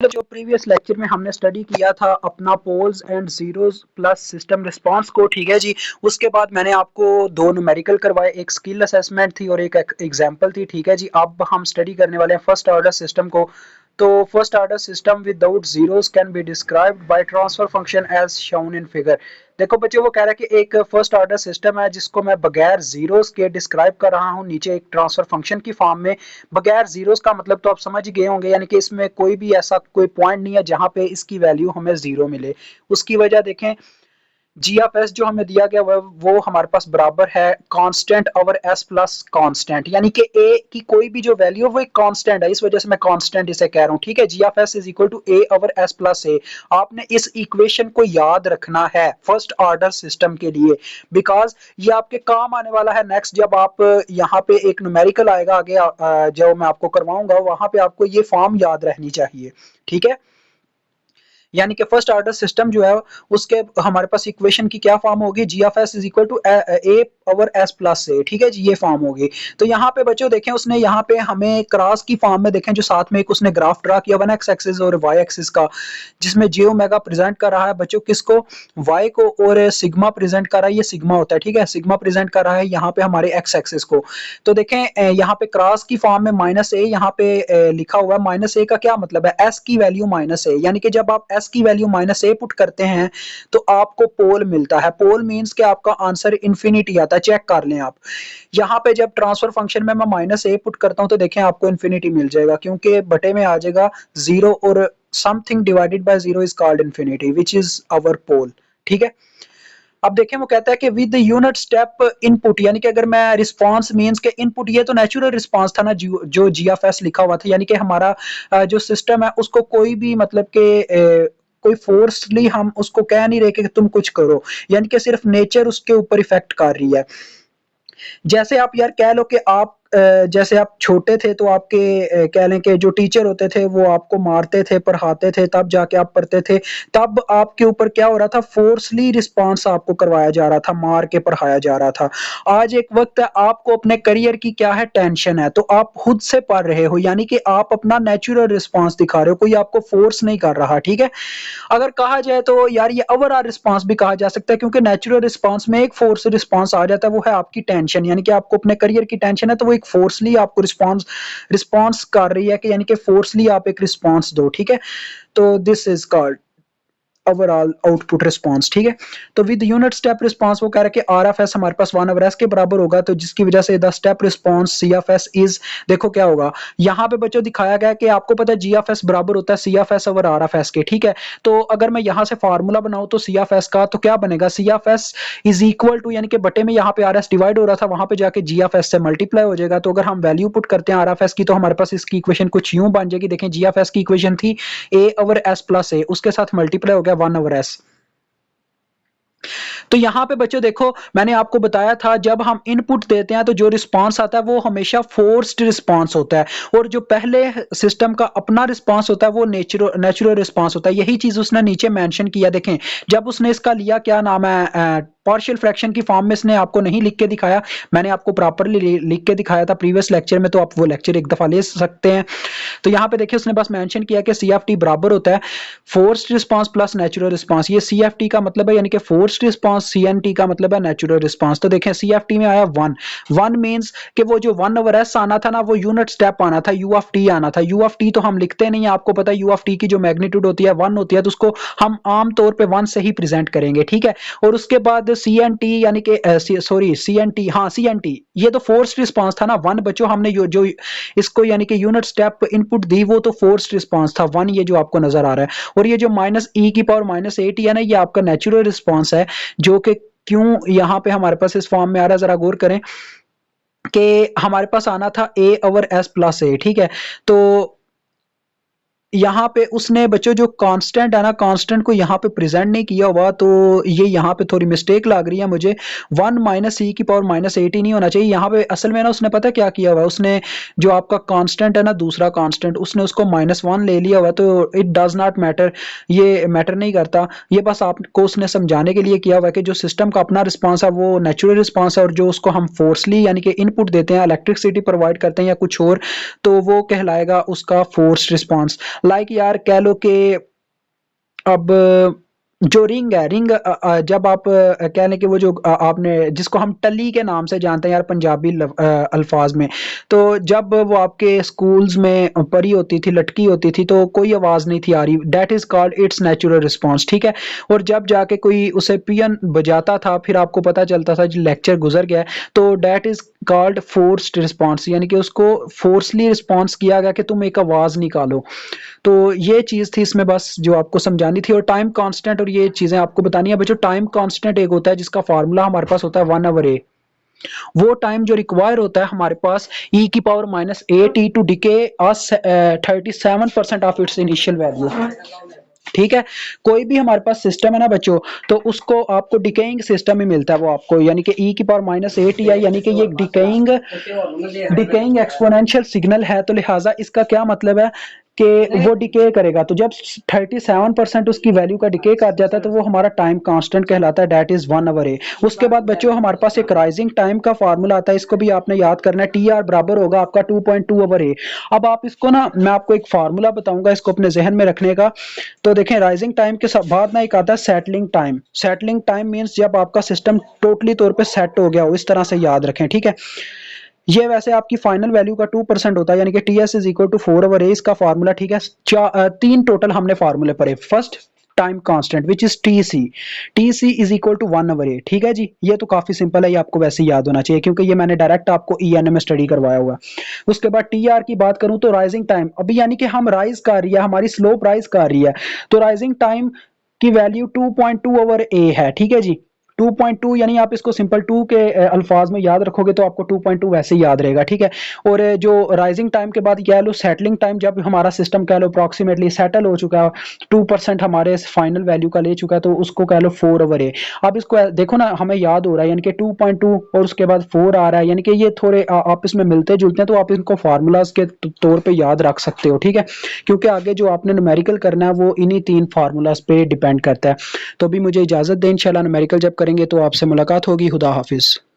जो previous lecture में हमने स्टडी किया था अपना poles and zeros plus system response को, ठीक है जी। उसके बाद मैंने आपको दो न्यूमेरिकल करवाए, एक स्किल असेसमेंट थी और एक एग्जांपल थी, ठीक है जी। अब हम स्टडी करने वाले हैं फर्स्ट ऑर्डर सिस्टम को। तो first order system without zeros can be described by transfer function as shown in figure. देखो बच्चों, वो कह रहा है कि एक फर्स्ट ऑर्डर सिस्टम है जिसको मैं बगैर जीरोस के डिस्क्राइब कर रहा हूँ नीचे एक ट्रांसफर फंक्शन की फॉर्म में। बगैर जीरोस का मतलब तो आप समझ गए होंगे, यानी कि इसमें कोई भी ऐसा कोई पॉइंट नहीं है जहां पे इसकी वैल्यू हमें जीरो मिले। उसकी वजह देखें, जी ऑफ एस जो हमें दिया गया वो हमारे पास बराबर है constant over S plus constant, यानी कि ए की कोई भी जो वैल्यू है वो एक कांस्टेंट है, इस वजह से मैं कांस्टेंट इसे कह रहा हूं, ठीक है। G of S is equal to A over S plus A. आपने इस इक्वेशन को याद रखना है फर्स्ट ऑर्डर सिस्टम के लिए, बिकॉज ये आपके काम आने वाला है नेक्स्ट। जब आप यहाँ पे एक न्यूमेरिकल आएगा आगे जो मैं आपको करवाऊंगा, वहां पे आपको ये फॉर्म याद रहनी चाहिए, ठीक है। यानी कि फर्स्ट ऑर्डर सिस्टम जो है उसके हमारे पास इक्वेशन की क्या फॉर्म होगी, G of S is equal to A over S plus A, ठीक है जी, ये फॉर्म होगी। तो यहाँ पे बच्चों देखें, उसने यहाँ पे हमें क्रॉस की फॉर्म में देखें जो साथ में एक उसने ग्राफ ड्रा किया वन एक्स एक्सिस और वाई एक्सिस का, जिसमें जे ओमेगा प्रेजेंट कर रहा है बच्चों किसको, वाई को, और सिग्मा प्रेजेंट कर रहा है, ये सिग्मा होता है, ठीक है। सिग्मा प्रेजेंट कर रहा है यहाँ पे हमारे एक्स एक्सिस को। तो देखें यहाँ पे क्रॉस की फॉर्म में माइनस ए यहाँ पे लिखा हुआ है। माइनस ए का क्या मतलब है, एस की वैल्यू माइनस ए, यानी कि जब आप एस की वैल्यू माइनस ए पुट करते हैं तो आपको पोल मिलता है। पोल मींस कि आपका आंसर इन्फिनिटी आता है, चेक कर लें आप। यहाँ पे जब ट्रांसफर फंक्शन में मैं माइनस ए पुट करता हूं तो देखें आपको इन्फिनिटी मिल जाएगा, क्योंकि बटे में आ जाएगा जीरो और something divided by zero is called infinity which is our pole, ठीक है। अब देखें वो कहता है कि with the unit step input, यानी कि अगर मैं रिस्पांस मींस के इनपुट, ये तो नेचुरल रिस्पांस था ना जो जी ऑफ एस लिखा हुआ था, यानी कि हमारा जो सिस्टम है उसको कोई भी मतलब के कोई फोर्सली हम उसको कह नहीं रहे कि तुम कुछ करो, यानी कि सिर्फ नेचर उसके ऊपर इफेक्ट कर रही है। जैसे आप यार कह लो कि आप जैसे आप छोटे थे तो आपके कह लें कि जो टीचर होते थे वो आपको मारते थे, पढ़ाते थे, तब जाके आप पढ़ते थे। तब आपके ऊपर क्या हो रहा था, फोर्सली रिस्पांस आपको करवाया जा रहा था, मार के पढ़ाया जा रहा था। आज एक वक्त है आपको अपने करियर की क्या है, टेंशन है, तो आप खुद से पढ़ रहे हो, यानी कि आप अपना नेचुरल रिस्पांस दिखा रहे हो, कोई आपको फोर्स नहीं कर रहा, ठीक है। अगर कहा जाए तो यार ये ओवरऑल रिस्पांस भी कहा जा सकता है, क्योंकि नेचुरल रिस्पांस में एक फोर्स रिस्पांस आ जाता है, वो है आपकी टेंशन, यानी कि आपको अपने करियर की टेंशन है, तो वो एक फोर्सली आपको रिस्पांस रिस्पांस कर रही है कि यानी कि फोर्सली आप एक रिस्पांस दो, ठीक है। तो this is called overall output response, ठीक है। तो विद यूनिट स्टेप रिस्पांस वो कह रहा है कि आर एफ एस हमारे पास 1 ओवर एस के बराबर होगा, तो जिसकी वजह से the step response C F S is, देखो क्या होगा यहाँ पे बच्चों दिखाया गया कि आपको पता है जी एफ एस बराबर होता है C F S over R F S के, ठीक है। तो अगर मैं यहाँ से फार्मूला बनाऊं तो सी एफ एस का, तो क्या बनेगा, C F S is equal to, यानी कि बटे में यहाँ पे आर एस डिवाइड हो रहा था, वहां पे जाके जी एफ एस से मल्टीप्लाई हो जाएगा। तो अगर हम वैल्यू पुट करते हैं आर एफ एस की, तो हमारे पास इसकी इक्वेशन कुछ यूं बन जाएगी, देखें जी एफ एस की इक्वेशन थी ए ओवर एस प्लस ए, उसके साथ मल्टीप्लाई हो गया 1 ओवर एस। तो यहां पे बच्चों देखो मैंने आपको बताया था जब हम इनपुट देते हैं तो जो रिस्पांस आता है वो हमेशा फोर्स्ड रिस्पांस होता है, और जो पहले सिस्टम का अपना रिस्पांस होता है वो नेचुरल रिस्पांस होता है। यही चीज उसने नीचे मेंशन किया, देखें जब उसने इसका लिया क्या नाम है पार्शियल फ्रैक्शन की फॉर्म में, इसने आपको नहीं लिख के दिखाया, मैंने आपको प्रॉपरली लिख के दिखाया था प्रीवियस लेक्चर में, तो आप वो लेक्चर एक दफा ले सकते हैं। तो यहाँ पे देखिए उसने बस मेंशन किया कि सी एफ टी बराबर होता है forced response plus natural response. ये सी एफ टी का मतलब है यानी कि forced response, C N T का मतलब है नेचुरल रिस्पांस। तो देखें सी एफ टी में आया 1, 1 मींस कि वो जो 1 ओवर एस आना था ना वो यूनिट स्टेप आना था, यू ऑफ टी आना था। यू ऑफ टी तो हम लिखते नहीं है, आपको पता है यू ऑफ टी की जो मैग्नीट्यूड होती है 1 होती है, तो उसको हम आम तौर पे 1 से ही प्रेजेंट करेंगे, ठीक है। और उसके बाद सी एन टी यानी कि सॉरी सी एन टी, हाँ सी एन टी, ये तो फोर्स्ड रिस्पांस था ना 1 बच्चों, हमने जो इसको यानी कि यूनिट स्टेप इनपुट दी वो तो फोर्स्ड रिस्पांस था 1, ये जो आपको नजर आ रहा है। और ये जो माइनस ई की पावर माइनस 8 है ना, ये आपका नेचुरल रिस्पांस है, जो कि क्यों यहाँ पे हमारे पास इस फॉर्म में आ रहा है, जरा गौर करें कि हमारे पास आना था ए ओवर एस प्लस ए, ठीक है। तो यहाँ पे उसने बच्चों जो कांस्टेंट है ना, कांस्टेंट को यहाँ पे प्रेजेंट नहीं किया हुआ, तो ये यहाँ पे थोड़ी मिस्टेक लग रही है मुझे। 1 माइनस ई की पावर माइनस 8 ही नहीं होना चाहिए यहाँ पे, असल में ना उसने पता क्या किया हुआ है, उसने जो आपका कांस्टेंट है ना दूसरा कांस्टेंट, उसने उसको -1 ले लिया हुआ है, तो इट डज नॉट मैटर, ये मैटर नहीं करता। ये बस आपको उसने समझाने के लिए किया हुआ है कि जो सिस्टम का अपना रिस्पॉन्स है वो नेचुरल रिस्पॉन्स है, और जो उसको हम फोर्सली यानी कि इनपुट देते हैं, इलेक्ट्रिसिटी प्रोवाइड करते हैं या कुछ और, तो वो कहलाएगा उसका फोर्स रिस्पॉन्स। लाइक यार कह लो कि अब जो रिंग है, रिंग जब आप कह लें कि वो जो आपने जिसको हम टली के नाम से जानते हैं यार पंजाबी अल्फाज में, तो जब वो आपके स्कूल्स में परी होती थी, लटकी होती थी, तो कोई आवाज़ नहीं थी आ रही, that is called its natural response, ठीक है। और जब जाके कोई उसे पियन बजाता था, फिर आपको पता चलता था जो लेक्चर गुजर गया है, तो that is called forced response, यानी कि उसको फोर्सली रिस्पॉन्स किया गया कि तुम एक आवाज़ निकालो। तो ये चीज़ थी इसमें बस जो आपको समझानी थी, और टाइम कांस्टेंट और ये चीज़ें आपको बतानी है बच्चों। टाइम कांस्टेंट एक होता है जिसका फार्मूला हमारे पास होता है 1/a। वो टाइम जो रिक्वायर होता है हमारे पास e⁻⁸ to decay as 37% of its initial value, ठीक है। कोई भी हमारे पास सिस्टम है ना बच्चों, तो उसको आपको डिकेइंग सिस्टम ही मिलता है वो आपको, यानी कि e⁻⁸ यानी कि ये डिकेइंग एक्सपोनेंशियल सिग्नल है, तो लिहाजा इसका क्या मतलब है कि वो डिके करेगा। तो जब 37% उसकी वैल्यू का डिके कर जाता है तो वो हमारा टाइम कांस्टेंट कहलाता है, दैट इज 1/a। उसके बाद बच्चों हमारे पास एक राइजिंग टाइम का फार्मूला आता है, इसको भी आपने याद करना है, TR बराबर होगा आपका 2.2/a। अब आप इसको ना, मैं आपको एक फार्मूला बताऊंगा इसको अपने जहन में रखने का। तो देखें राइजिंग टाइम के बाद ना एक आता है settling time. Settling time means जब आपका सिस्टम टोटली तौर पे सेट हो गया हो, इस तरह से याद रखें, ठीक है। ये वैसे आपकी फाइनल वैल्यू का 2% होता है, यानी कि TS is equal to 4/a इसका फार्मूला, ठीक है। तीन टोटल हमने फार्मूले पढ़े। First time constant which is TC is equal to 1/a, ठीक है जी। ये तो काफी सिंपल है, ये आपको वैसे ही याद होना चाहिए क्योंकि ये मैंने डायरेक्ट आपको EN में स्टडी करवाया हुआ। उसके बाद TR की बात करूं तो राइजिंग टाइम, अभी यानी कि हम राइज कर रही है, हमारी स्लोप राइज कर रही है, तो राइजिंग टाइम की वैल्यू 2.2/a है, ठीक है जी। 2.2 यानी आप इसको सिंपल 2 के अल्फाज में याद रखोगे तो आपको 2.2 वैसे ही याद रहेगा, ठीक है। और जो राइजिंग टाइम के बाद कह लो सेटलिंग टाइम, जब हमारा सिस्टम कह लो अप्रॉक्सीमेटली सेटल हो चुका है, 2% हमारे फाइनल वैल्यू का ले चुका है, तो उसको कह लो 4/a। अब इसको देखो ना, हमें याद हो रहा है यानी कि 2.2 और उसके बाद 4 आ रहा है, यानी कि ये थोड़े आपस में मिलते जुलते हैं, तो आप इनको फार्मूलाज के तौर पर याद रख सकते हो, ठीक है। क्योंकि आगे जो आपने न्यूमेरिकल करना है वो इन्हीं 3 फार्मूलाज पे डिपेंड करता है। तो अभी मुझे इजाजत दें, इंशाल्लाह न्यूमेरिकल जब करेंगे तो आपसे मुलाकात होगी। खुदा हाफिज।